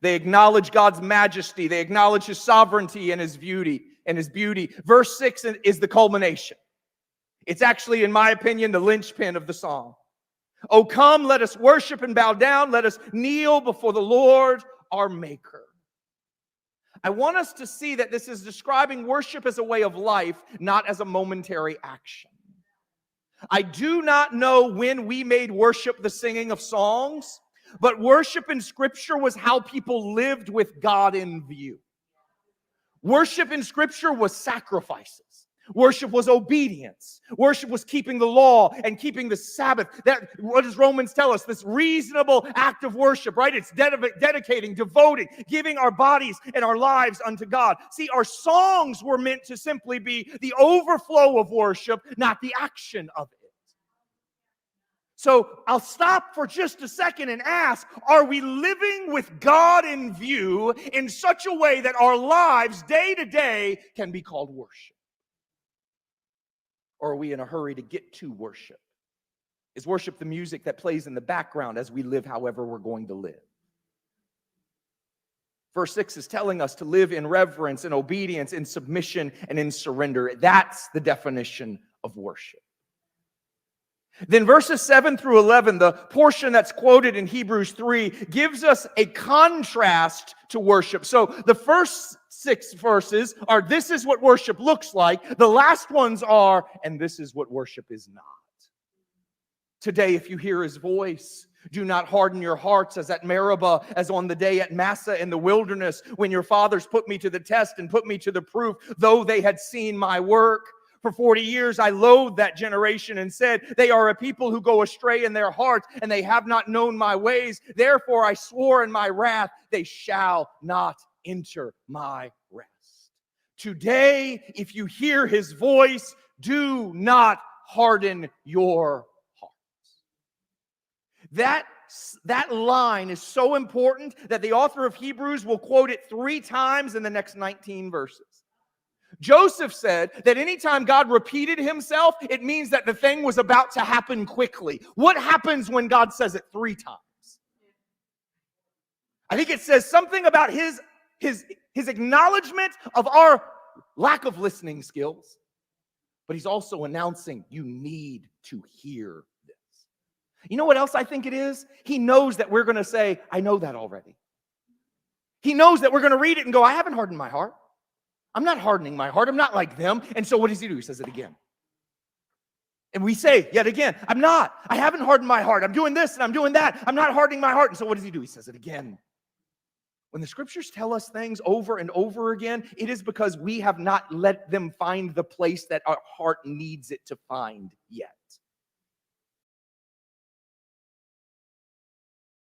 They acknowledge God's majesty. They acknowledge his sovereignty and his beauty. Verse 6 is the culmination. It's actually, in my opinion, the linchpin of the song. Oh, come, let us worship and bow down. Let us kneel before the Lord, our Maker. I want us to see that this is describing worship as a way of life, not as a momentary action. I do not know when we made worship the singing of songs, but worship in Scripture was how people lived with God in view. Worship in Scripture was sacrifices. Worship was obedience. Worship was keeping the law and keeping the Sabbath. What does Romans tell us? This reasonable act of worship, right? It's dedicating, devoting, giving our bodies and our lives unto God. See, our songs were meant to simply be the overflow of worship, not the action of it. So I'll stop for just a second and ask, are we living with God in view in such a way that our lives day to day can be called worship? Or are we in a hurry to get to worship? Is worship the music that plays in the background as we live however we're going to live? Verse 6 is telling us to live in reverence and obedience, in submission and in surrender. That's the definition of worship. Then verses 7 through 11, the portion that's quoted in Hebrews 3, gives us a contrast to worship. So the first 6 verses are, this is what worship looks like. The last ones are, and this is what worship is not. Today, if you hear his voice, do not harden your hearts as at Meribah, as on the day at Massa in the wilderness, when your fathers put me to the test and put me to the proof, though they had seen my work. For 40 years I loathed that generation and said, they are a people who go astray in their hearts, and they have not known my ways. Therefore I swore in my wrath, they shall not enter my rest. Today, if you hear his voice, do not harden your hearts. That line is so important that the author of Hebrews will quote it 3 times in the next 19 verses. Joseph said that anytime God repeated himself, it means that the thing was about to happen quickly. What happens when God says it 3 times? I think it says something about his acknowledgement of our lack of listening skills. But he's also announcing, you need to hear this. You know what else I think it is? He knows that we're going to say, I know that already. He knows that we're going to read it and go, I haven't hardened my heart. I'm not hardening my heart. I'm not like them. And so what does he do? He says it again. And we say yet again, I haven't hardened my heart. I'm doing this and I'm doing that. I'm not hardening my heart. And so what does he do? He says it again. When the scriptures tell us things over and over again, it is because we have not let them find the place that our heart needs it to find yet.